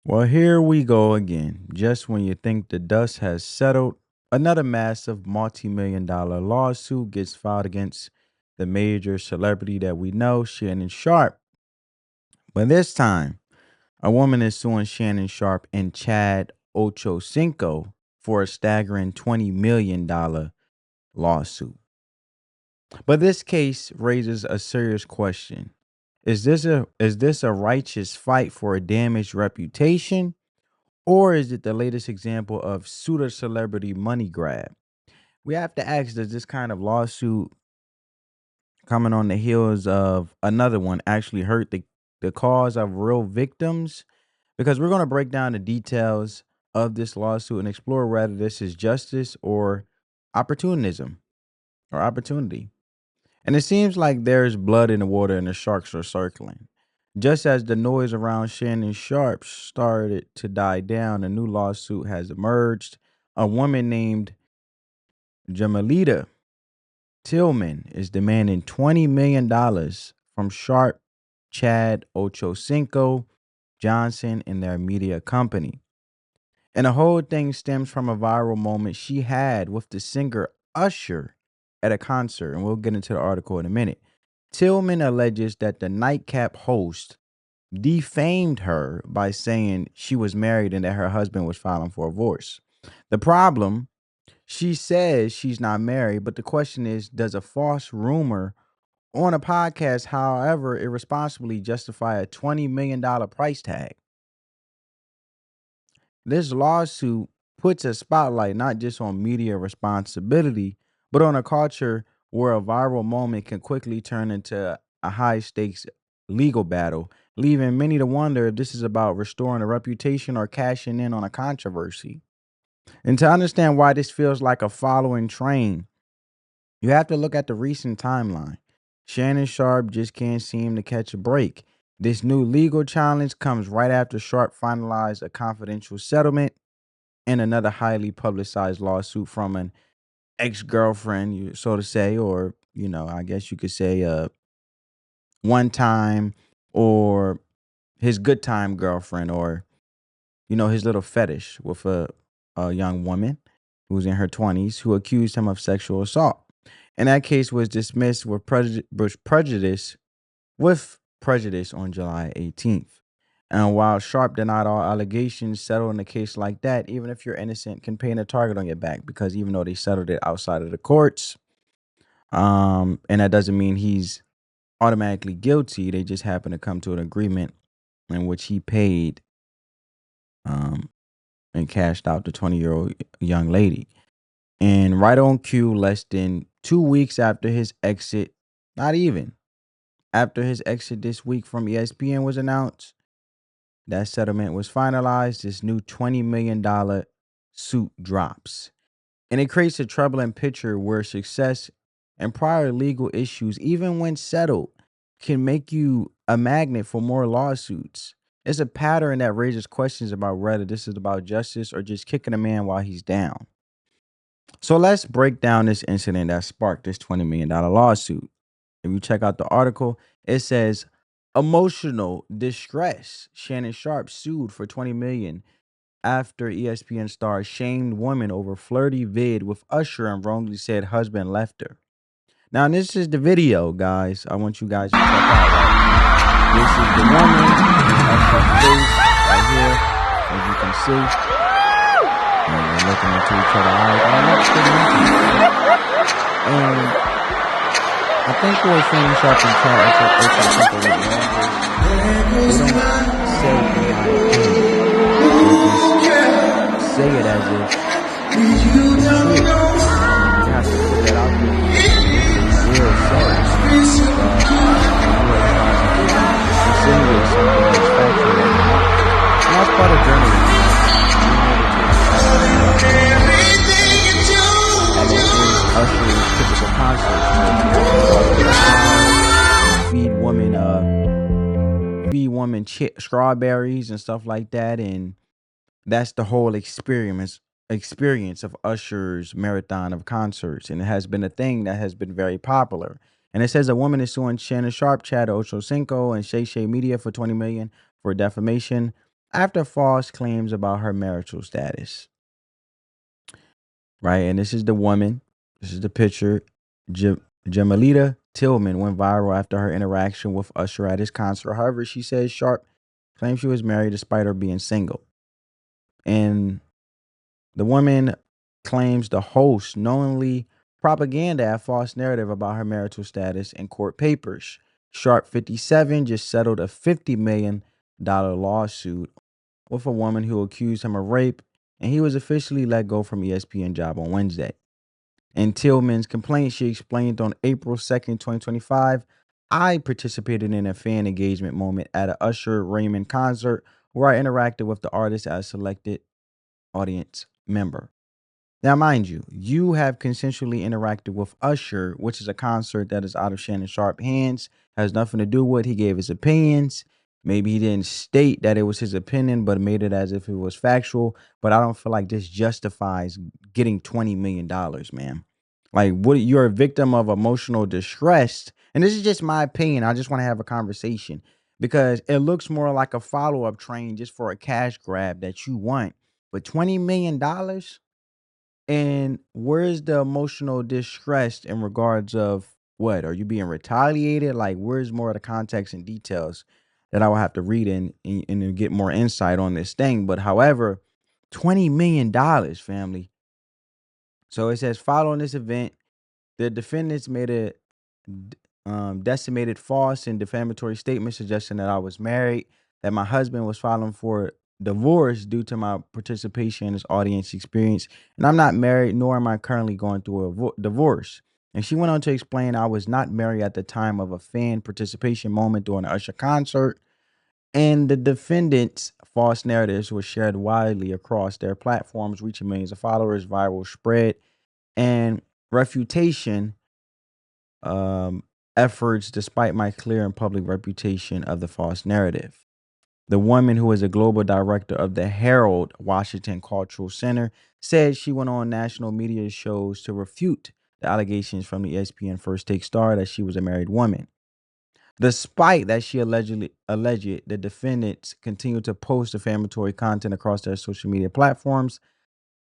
Well, here we go again. Just when you think the dust has settled, another massive multi-million dollar lawsuit gets filed against the major celebrity that we know, Shannon Sharpe. But this time, a woman is suing Shannon Sharpe and Chad Ochocinco for a staggering $20 million lawsuit. But this case raises a serious question. Is this a righteous fight for a damaged reputation? Or is it the latest example of pseudo celebrity money grab? We have to ask, does this kind of lawsuit coming on the heels of another one actually hurt the cause of real victims? Because we're going to break down the details of this lawsuit and explore whether this is justice or opportunism or opportunity. And it seems like there's blood in the water and the sharks are circling. Just as the noise around Shannon Sharpe started to die down, a new lawsuit has emerged. A woman named Jimalita Tillman is demanding $20 million from Sharpe, Chad Ochocinco, Johnson, and their media company. And the whole thing stems from a viral moment she had with the singer Usher at a concert. And we'll get into the article in a minute. Tillman alleges that the Nightcap host defamed her by saying she was married and that her husband was filing for divorce. The problem, she says she's not married, but the question is, does a false rumor on a podcast, however irresponsibly, justify a $20 million price tag? This lawsuit puts a spotlight not just on media responsibility, but on a culture where a viral moment can quickly turn into a high stakes legal battle, leaving many to wonder if this is about restoring a reputation or cashing in on a controversy. And to understand why this feels like a following train, you have to look at the recent timeline. Shannon Sharpe just can't seem to catch a break. This new legal challenge comes right after Sharpe finalized a confidential settlement and another highly publicized lawsuit from an ex-girlfriend, so to say, or I guess you could say one time, or his good time girlfriend, or his little fetish with a young woman who was in her 20s who accused him of sexual assault. And that case was dismissed with prejudice on July 18th. And while Sharp denied all allegations, settling a case like that, even if you're innocent, can paint a target on your back, because even though they settled it outside of the courts, and that doesn't mean he's automatically guilty. They just happen to come to an agreement in which he paid um, and cashed out the 20-year-old young lady. And right on cue, less than 2 weeks after his exit, not even after his exit this week from ESPN was announced, that settlement was finalized. This new $20 million suit drops. And it creates a troubling picture where success and prior legal issues, even when settled, can make you a magnet for more lawsuits. It's a pattern that raises questions about whether this is about justice or just kicking a man while he's down. So let's break down this incident that sparked this $20 million lawsuit. If you check out the article, it says emotional distress. Shannon Sharpe sued for $20 million after ESPN star shamed woman over flirty vid with Usher and wrongly said husband left her. Now, this is the video, guys. I want you guys to check out. Right? This is the woman, Usher's face right here, as you can see. And they're looking into each other's eyes. And that's pretty interesting. And I think where Shannon Sharpe and Chad Ochocinco went wrong is they don't say in my opinion. They just say it as if it's true. You have to put that out there. Real sorry. You are trying to insinuate something that's factual and not. And that's part of journalism. And it is Usher's typical concerts. Feed women strawberries and stuff like that, and that's the whole experience of Usher's marathon of concerts, and it has been a thing that has been very popular. And it says a woman is suing Shannon Sharpe, Chad Ochocinco, and Shay Shay Media for $20 million for defamation after false claims about her marital status, right? And this is the woman, this is the picture. Jimalita Tillman went viral after her interaction with Usher at his concert. However, she says Sharpe claims she was married despite her being single. And the woman claims the host knowingly propaganda a false narrative about her marital status in court papers. Sharpe 57 just settled a $50 million lawsuit with a woman who accused him of rape, and he was officially let go from ESPN job on Wednesday. In Tillman's complaint, she explained on April 2nd, 2025, I participated in a fan engagement moment at a Usher Raymond concert where I interacted with the artist as a selected audience member. Now, mind you, you have consensually interacted with Usher, which is a concert that is out of Shannon Sharpe hands, has nothing to do with. He gave his opinions. Maybe he didn't state that it was his opinion, but made it as if it was factual. But I don't feel like this justifies getting $20 million, man. Like, what, you're a victim of emotional distress. And this is just my opinion. I just want to have a conversation because it looks more like a follow-up train just for a cash grab that you want. But $20 million? And where's the emotional distress in regards of what? Are you being retaliated? Like, where's more of the context and details that I will have to read and to get more insight on this thing? But however, $20 million, family. So it says, following this event, the defendants made a decimated false and defamatory statement suggesting that I was married, that my husband was filing for divorce due to my participation in his audience experience, and I'm not married, nor am I currently going through a divorce. And she went on to explain I was not married at the time of a fan participation moment during an Usher concert, and the defendants' false narratives were shared widely across their platforms, reaching millions of followers, viral spread, and refutation um, efforts despite my clear and public reputation of the false narrative. The woman, who is a global director of the Herald Washington Cultural Center, said she went on national media shows to refute the allegations from the ESPN First Take star that she was a married woman. Despite that, she alleged the defendants continued to post defamatory content across their social media platforms.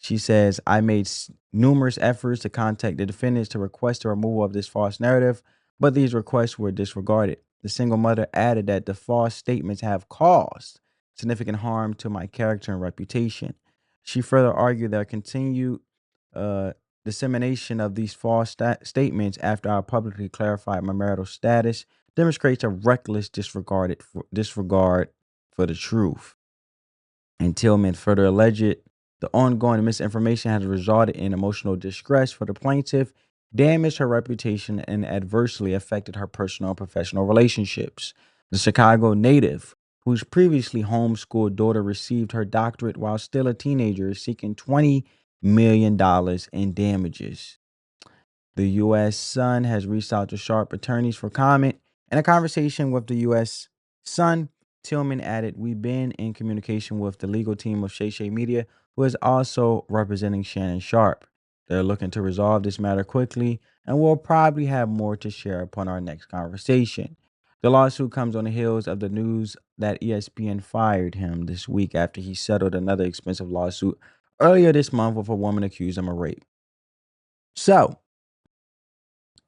She says, I made numerous efforts to contact the defendants to request the removal of this false narrative, but these requests were disregarded. The single mother added that the false statements have caused significant harm to my character and reputation. She further argued that continued uh, dissemination of these false statements after I publicly clarified my marital status demonstrates a reckless disregard for the truth. And Tillman further alleged the ongoing misinformation has resulted in emotional distress for the plaintiff, damaged her reputation, and adversely affected her personal and professional relationships. The Chicago native, whose previously homeschooled daughter received her doctorate while still a teenager, is seeking $20 million in damages. The U.S. Sun has reached out to Sharpe attorneys for comment. In a conversation with the U.S. Sun, Tillman added, we've been in communication with the legal team of Shay Shay Media, who is also representing Shannon Sharpe. They're looking to resolve this matter quickly, and we'll probably have more to share upon our next conversation. The lawsuit comes on the heels of the news that ESPN fired him this week after he settled another expensive lawsuit earlier this month with a woman accused him of rape. So,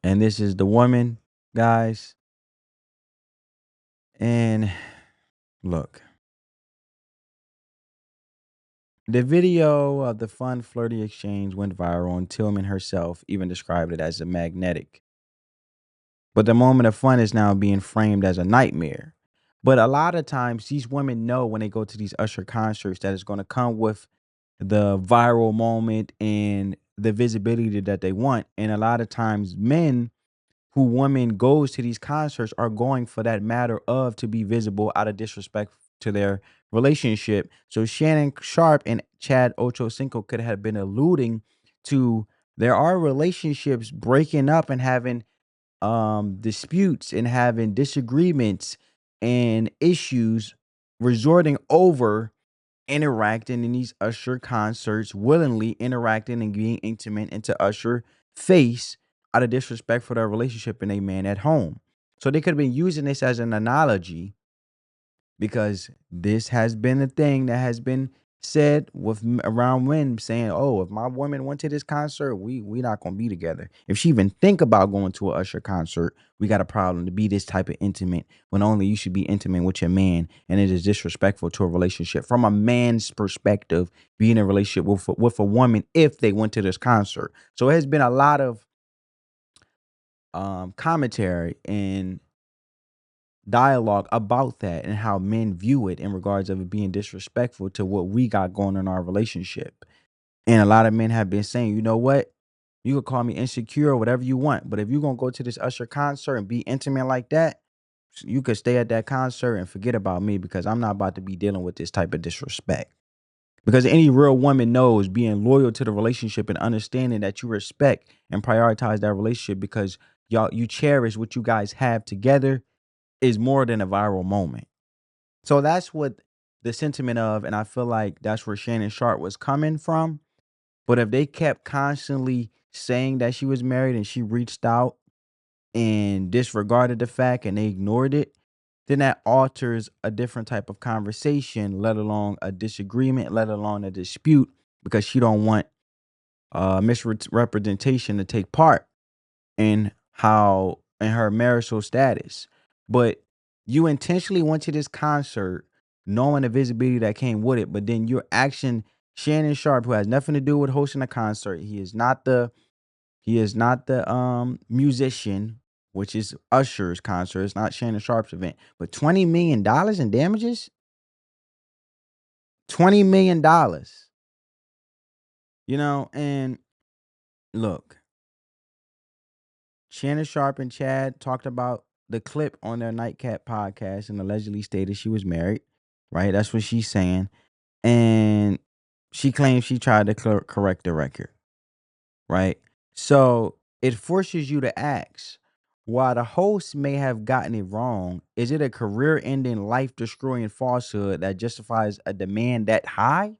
and this is the woman, guys. And look, the video of the fun, flirty exchange went viral, and Tillman herself even described it as a magnetic. But the moment of fun is now being framed as a nightmare. But a lot of times, these women know when they go to these Usher concerts that it's going to come with the viral moment and the visibility that they want. And a lot of times, men who women goes to these concerts are going for that matter of to be visible out of disrespect to their relationship. So Shannon Sharpe and Chad Ochocinco could have been alluding to there are relationships breaking up and having disputes and having disagreements and issues resorting over interacting in these Usher concerts, willingly interacting and being intimate into Usher face out of disrespect for their relationship and a man at home. So they could have been using this as an analogy because this has been a thing that has been said with around men saying, "Oh, if my woman went to this concert, we not gonna be together. If she even think about going to a Usher concert, we got a problem to be this type of intimate when only you should be intimate with your man, and it is disrespectful to a relationship from a man's perspective, being in a relationship with a woman if they went to this concert." So it has been a lot of commentary and dialogue about that and how men view it in regards of it being disrespectful to what we got going in our relationship. And a lot of men have been saying, you know what? You could call me insecure or whatever you want, but if you're gonna go to this Usher concert and be intimate like that, you could stay at that concert and forget about me because I'm not about to be dealing with this type of disrespect. Because any real woman knows being loyal to the relationship and understanding that you respect and prioritize that relationship because you cherish what you guys have together is more than a viral moment. So that's what the sentiment of, and I feel like that's where Shannon Sharpe was coming from. But if they kept constantly saying that she was married and she reached out and disregarded the fact and they ignored it, then that alters a different type of conversation, let alone a disagreement, let alone a dispute, because she don't want misrepresentation to take part in how in her marital status. But you intentionally went to this concert knowing the visibility that came with it, but then you're asking Shannon Sharpe, who has nothing to do with hosting a concert. He is not the musician, which is Usher's concert. It's not Shannon Sharpe's event. But $20 million in damages? $20 million. And look, Shannon Sharpe and Chad talked about the clip on their Nightcap podcast and allegedly stated she was married, right? That's what she's saying. And she claims she tried to correct the record, right? So it forces you to ask, while the host may have gotten it wrong, is it a career ending, life destroying falsehood that justifies a demand that high?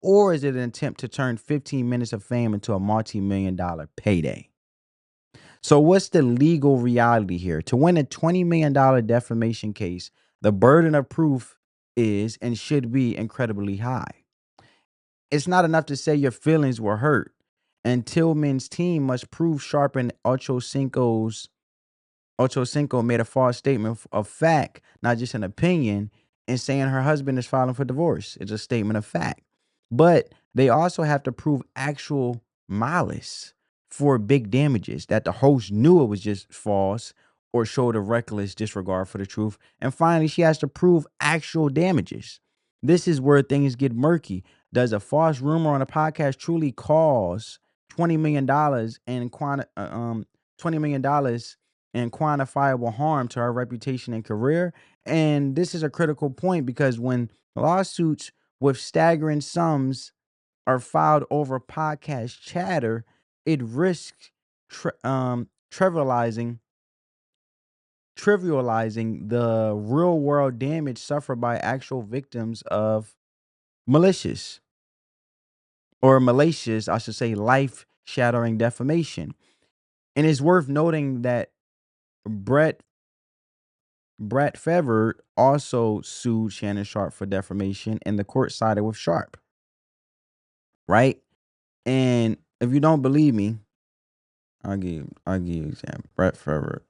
Or is it an attempt to turn 15 minutes of fame into a multi-million-dollar payday? So, what's the legal reality here? To win a $20 million defamation case, the burden of proof is and should be incredibly high. It's not enough to say your feelings were hurt. And Tillman's team must prove Sharp and Ochocinco made a false statement of fact, not just an opinion, in saying her husband is filing for divorce. It's a statement of fact. But they also have to prove actual malice for big damages, that the host knew it was just false or showed a reckless disregard for the truth. And finally, she has to prove actual damages. This is where things get murky. Does a false rumor on a podcast truly cause $20 million in $20 million and quantifiable harm to her reputation and career? And this is a critical point because when lawsuits with staggering sums are filed over podcast chatter, it risks trivializing the real world damage suffered by actual victims of malicious I should say, life shattering defamation. And it's worth noting that Brett Brett Favre also sued Shannon Sharpe for defamation, and the court sided with Sharpe, right? And if you don't believe me, I'll give you an example. Brett Favre.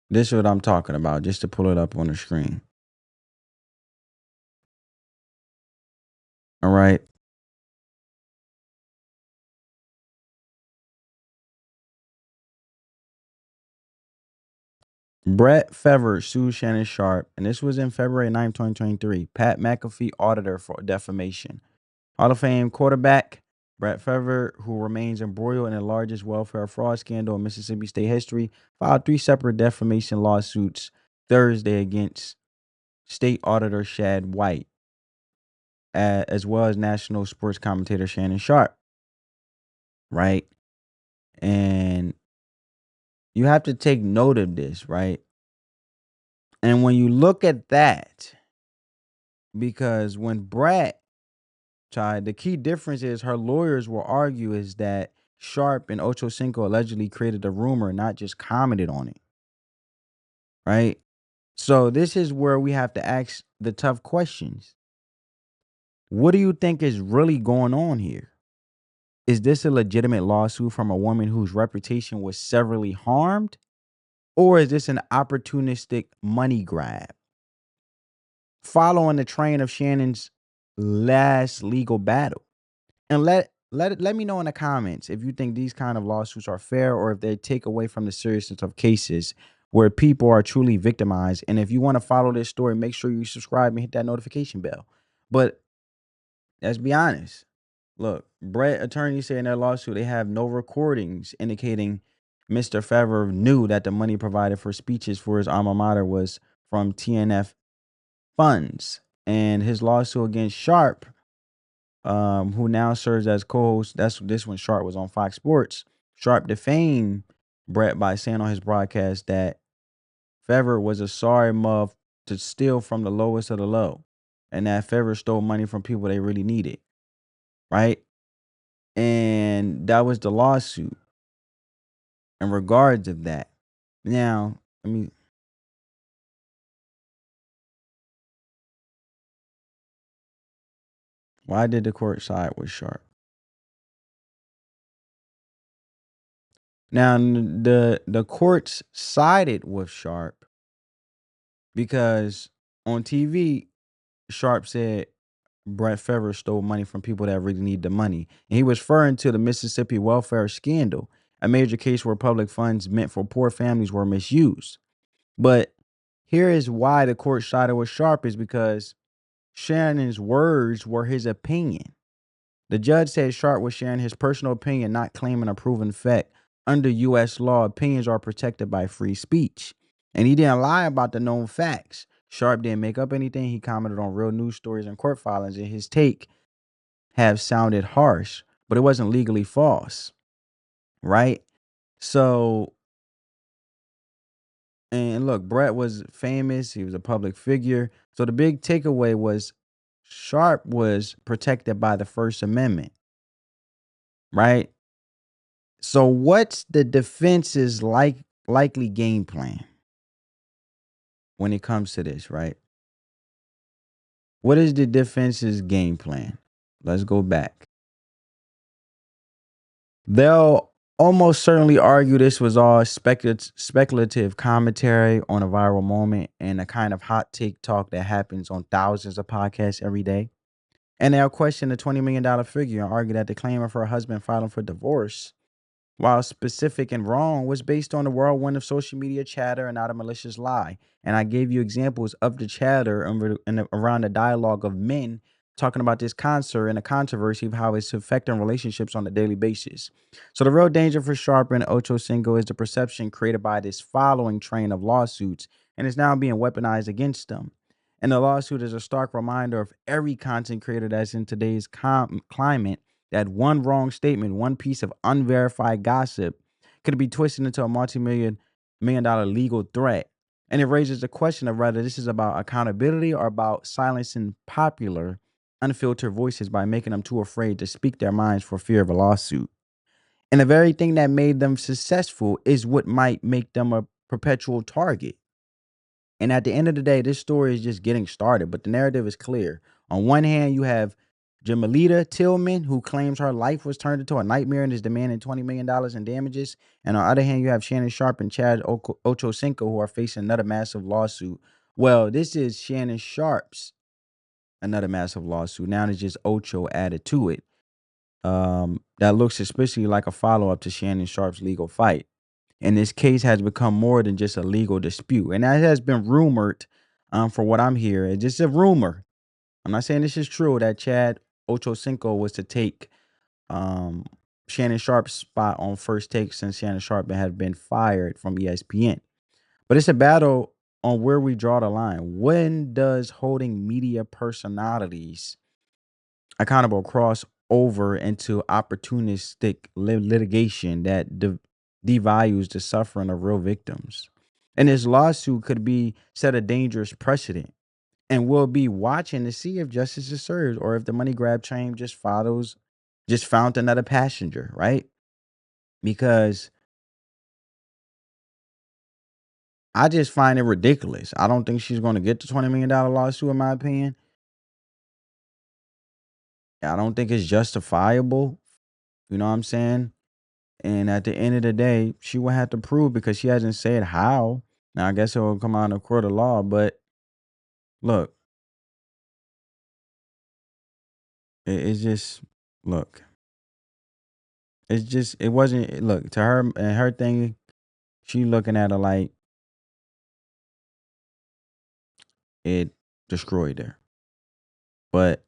This is what I'm talking about, just to pull it up on the screen. All right. Brett Favre sued Shannon Sharpe, and this was in February 9th, 2023. Pat McAfee auditor for defamation. Hall of Fame quarterback Brett Favre, who remains embroiled in the largest welfare fraud scandal in Mississippi state history, filed 3 separate defamation lawsuits Thursday against state auditor Shad White, as well as national sports commentator Shannon Sharpe, right? And you have to take note of this, right? And when you look at that, because when Brett tried, the key difference is her lawyers will argue is that Sharp and Ochocinco allegedly created a rumor, not just commented on it. right? So this is where we have to ask the tough questions. What do you think is really going on here? Is this a legitimate lawsuit from a woman whose reputation was severely harmed? Or is this an opportunistic money grab? Following the train of Shannon's last legal battle. And let me know in the comments if you think these kind of lawsuits are fair or if they take away from the seriousness of cases where people are truly victimized. And if you want to follow this story, make sure you subscribe and hit that notification bell. But let's be honest. Look, Brett attorneys say in their lawsuit they have no recordings indicating Mr. Favre knew that the money provided for speeches for his alma mater was from TNF funds. And his lawsuit against Sharpe, who now serves as co-host, that's this when Sharpe was on Fox Sports. Sharpe defamed Brett by saying on his broadcast that Favre was a sorry muff to steal from the lowest of the low, and that Favre stole money from people they really needed, right? And that was the lawsuit in regards of that. Now, I mean, why did the court side with Sharpe? Now, the courts sided with Sharpe because on TV, Sharpe said Brett Favre stole money from people that really need the money. And he was referring to the Mississippi welfare scandal, a major case where public funds meant for poor families were misused. But here is why the court sided with Sharpe is because Shannon's words were his opinion. The judge said Sharpe was sharing his personal opinion, not claiming a proven fact. Under U.S. law, opinions are protected by free speech. And he didn't lie about the known facts. Sharpe didn't make up anything. He commented on real news stories and court filings, and his take have sounded harsh, but it wasn't legally false, right? So, and look, Brett was famous. He was a public figure. So the big takeaway was Sharpe was protected by the First Amendment, right? So what's the defense's likely game plan when it comes to this, right? What is the defense's game plan? Let's go back. They'll almost certainly argue this was all speculative commentary on a viral moment and a kind of hot take talk that happens on thousands of podcasts every day. And they'll question the $20 million figure and argue that the claim of her husband filing for divorce, while specific and wrong, was based on the whirlwind of social media chatter and not a malicious lie. And I gave you examples of the chatter around the dialogue of men talking about this concert and the controversy of how it's affecting relationships on a daily basis. So the real danger for Sharpe and Ochocinco is the perception created by this following train of lawsuits, and it's now being weaponized against them. And the lawsuit is a stark reminder of every content creator that's in today's climate that one wrong statement, one piece of unverified gossip could be twisted into a multi-million dollar legal threat. And it raises the question of whether this is about accountability or about silencing popular, unfiltered voices by making them too afraid to speak their minds for fear of a lawsuit. And the very thing that made them successful is what might make them a perpetual target. And at the end of the day, this story is just getting started, but the narrative is clear. On one hand, you have Jimalita Tillman, who claims her life was turned into a nightmare and is demanding $20 million in damages. And on the other hand, you have Shannon Sharpe and Chad Ochocinco, who are facing another massive lawsuit. Well, this is Shannon Sharpe's another massive lawsuit. Now it's just Ocho added to it. That looks especially like a follow-up to Shannon Sharpe's legal fight. And this case has become more than just a legal dispute. And that has been rumored, for what I'm hearing. It's just a rumor. I'm not saying this is true that Chad Ochocinco was to take Shannon Sharpe's spot on First Take since Shannon Sharpe had been fired from ESPN. But it's a battle on where we draw the line. When does holding media personalities accountable cross over into opportunistic litigation that devalues the suffering of real victims? And this lawsuit could be set a dangerous precedent. And we'll be watching to see if justice is served or if the money grab train just found another passenger, right? Because I just find it ridiculous. I don't think she's going to get the $20 million lawsuit, in my opinion. I don't think it's justifiable. You know what I'm saying? And at the end of the day, she will have to prove because she hasn't said how. Now, I guess it will come out in a court of law, but look, it's just, look, it's just, it wasn't, look, to her and her thing, she looking at it like it destroyed her. But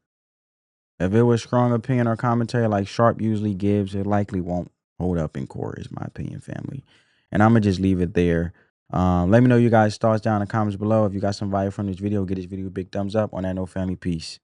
if it was strong opinion or commentary like Sharpe usually gives, it likely won't hold up in court, is my opinion, family. And I'm going to just leave it there. Let me know you guys' thoughts down in the comments below. If you got some value from this video, give this video a big thumbs up. On that note, family, peace.